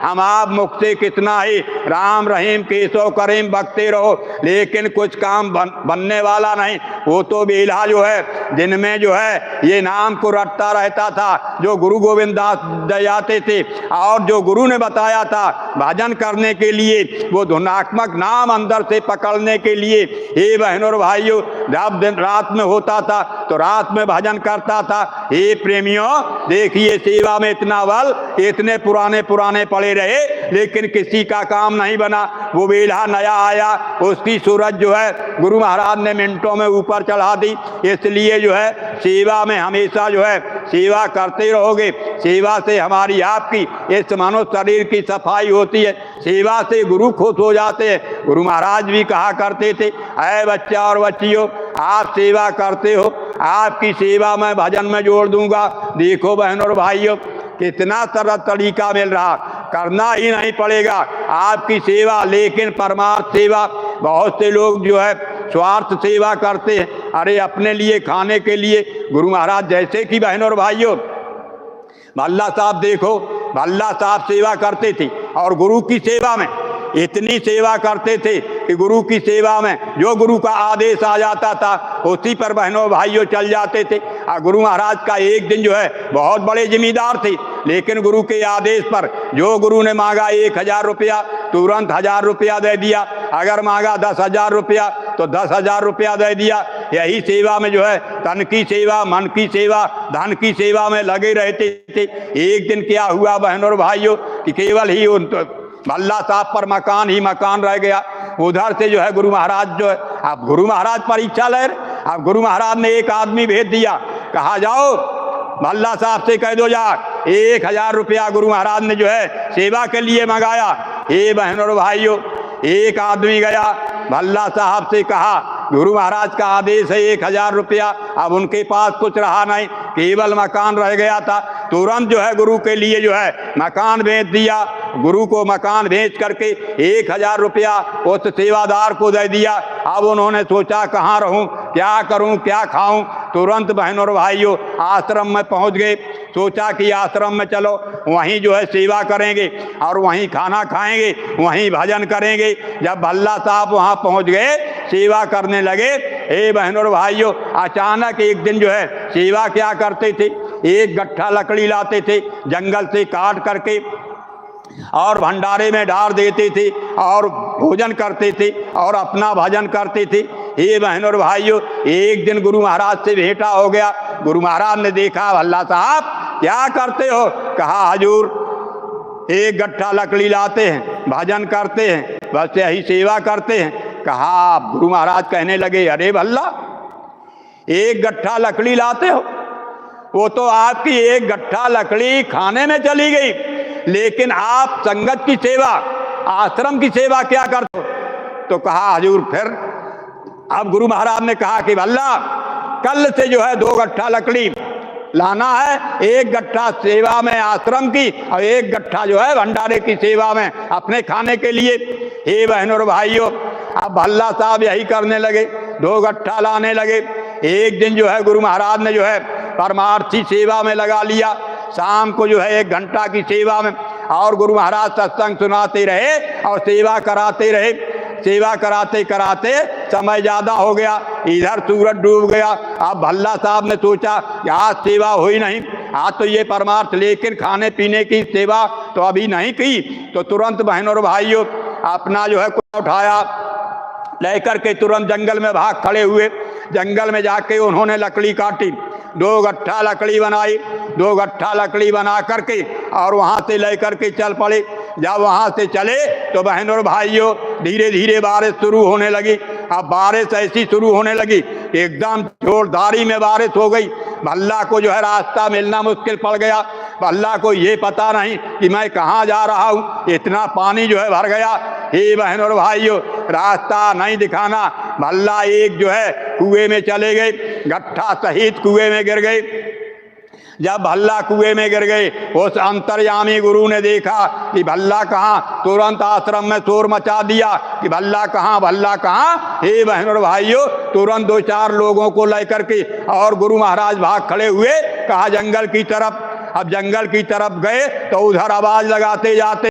हम आप मुख से कितना ही राम रहीम केशव करीम बकते रहो, लेकिन कुछ काम बनने वाला नहीं। वो तो बेला जो है जिनमें जो है ये नाम को रटता रहता था, जो गुरु गोविंद दास दे जाते थे, और जो गुरु ने बताया था भजन करने के लिए, वो धुनात्मक नाम अंदर से पकड़ने के लिए। हे बहनों और भाइयों, जब दिन रात में होता था तो रात में भजन करता था। हे प्रेमियों, देखिए सेवा में इतना बल, इतने पुराने पुराने पड़े रहे लेकिन किसी का काम नहीं बना। वो बेला नया आया, उसकी सूरज जो है गुरु महाराज ने मिनटों में ऊपर चढ़ा दी। इसलिए जो है सेवा में हमेशा जो है सेवा करते रहोगे। सेवा से हमारी आपकी इस मानव शरीर की सफाई होती है, सेवा से गुरु खुश हो जाते हैं। गुरु महाराज भी कहा करते थे, ऐ बच्चा और बच्चियों, आप सेवा करते हो, आपकी सेवा मैं भजन में जोड़ दूंगा। देखो बहनों और भाइयों, कितना तरह तरीका मिल रहा, करना ही नहीं पड़ेगा आपकी सेवा, लेकिन परमार्थ सेवा। बहुत से लोग जो है स्वार्थ सेवा करते हैं, अरे अपने लिए खाने के लिए। गुरु महाराज जैसे कि बहनों और भाइयों, भल्ला साहब देखो, भल्ला साहब सेवा करते थे और गुरु की सेवा में इतनी सेवा करते थे कि गुरु की सेवा में जो गुरु का आदेश आ जाता था उसी पर बहनों भाइयों चल जाते थे। और गुरु महाराज का एक दिन जो है बहुत बड़े जिम्मेदार थे, लेकिन गुरु के आदेश पर जो गुरु ने मांगा 1000 रुपया, तुरंत 1000 रुपया दे दिया। अगर मांगा 10,000 रुपया तो 10,000 रुपया दे दिया। यही सेवा में जो है तन की सेवा, मन की सेवा, धन की सेवा में लगे रहते थे। एक दिन क्या हुआ बहनों और भाइयों कि केवल ही भल्ला साहब पर मकान ही मकान रह गया। उधर से जो है गुरु महाराज जो है, अब गुरु महाराज परीक्षा ले रहे, अब गुरु महाराज ने एक आदमी भेज दिया, कहा जाओ भल्ला साहब से कह दो जा 1000 रुपया गुरु महाराज ने जो है सेवा के लिए मंगाया। हे बहनों और भाइयों, एक आदमी गया, भल्ला साहब से कहा गुरु महाराज का आदेश है 1000 रुपया। अब उनके पास कुछ रहा नहीं, केवल मकान रह गया था। तुरंत जो है गुरु के लिए जो है मकान भेज दिया। गुरु को मकान भेज करके 1000 रुपया उस सेवादार को दे दिया। अब उन्होंने सोचा कहाँ रहूं, क्या करूं, क्या खाऊं। तुरंत बहनों और भाइयों आश्रम में पहुंच गए। सोचा कि आश्रम में चलो, वहीं जो है सेवा करेंगे और वहीं खाना खाएंगे, वहीं भजन करेंगे। जब भल्ला साहब वहां पहुंच गए, सेवा करने लगे। हे बहनों और भाइयों, अचानक एक दिन जो है सेवा क्या करते थे, एक गट्ठा लकड़ी लाते थे जंगल से काट करके और भंडारे में डाल देते थे और भोजन करते थे और अपना भजन करते थे। हे बहनों और भाइयों, एक दिन गुरु महाराज से भेंटा हो गया। गुरु महाराज ने देखा, भल्ला साहब क्या करते हो? कहा हजूर एक गट्ठा लकड़ी लाते हैं, भजन करते हैं, बस यही सेवा करते हैं। कहा, गुरु महाराज कहने लगे, अरे भल्ला एक गट्ठा लकड़ी लाते हो, वो तो आपकी एक गट्ठा लकड़ी खाने में चली गई, लेकिन आप संगत की सेवा, आश्रम की सेवा क्या करते हो? तो कहा हजूर फिर। अब गुरु महाराज ने कहा कि भल्ला कल से जो है 2 गट्ठा लकड़ी लाना है, एक गट्ठा सेवा में आश्रम की और एक गट्ठा जो है भंडारे की सेवा में अपने खाने के लिए। हे बहनों और भाइयों, अब भल्ला साहब यही करने लगे, 2 गट्ठा लाने लगे। एक दिन जो है गुरु महाराज ने जो है परमार्थी सेवा में लगा लिया, शाम को जो है 1 घंटा की सेवा में, और गुरु महाराज सत्संग सुनाते रहे और सेवा कराते रहे। सेवा कराते कराते समय ज्यादा हो गया, इधर सूरज डूब गया। अब भल्ला साहब ने सोचा कि आज सेवा हुई नहीं, आज तो ये परमार्थ, लेकिन खाने पीने की सेवा तो अभी नहीं की। तो तुरंत बहनों और भाइयों अपना जो है उठाया, लेकर के तुरंत जंगल में भाग खड़े हुए। जंगल में जाके उन्होंने लकड़ी काटी, 2 गट्ठा लकड़ी बनाई, 2 गट्ठा लकड़ी बना करके और वहाँ से लेकर के चल पड़े। जब वहाँ से चले तो बहनों और भाइयों धीरे धीरे बारिश शुरू होने लगी। अब बारिश ऐसी शुरू होने लगी, एकदम जोरदारी में बारिश हो गई। भल्ला को जो है रास्ता मिलना मुश्किल पड़ गया। भल्ला को ये पता नहीं कि मैं कहाँ जा रहा हूँ, इतना पानी जो है भर गया। हे बहनों और भाइयों, रास्ता नहीं दिखाना। भल्ला एक जो है कुएं में चले गए, गट्ठा सहित कुएं में गिर गए। जब भल्ला कुएं में गिर गए, उस अंतर्यामी गुरु ने देखा कि भल्ला कहाँ, तुरंत आश्रम में शोर मचा दिया कि भल्ला कहाँ, भल्ला कहाँ। हे बहनों और भाइयों, तुरंत 2-4 लोगों को लेकर के और गुरु महाराज भाग खड़े हुए, कहा जंगल की तरफ। अब जंगल की तरफ गए तो उधर आवाज लगाते जाते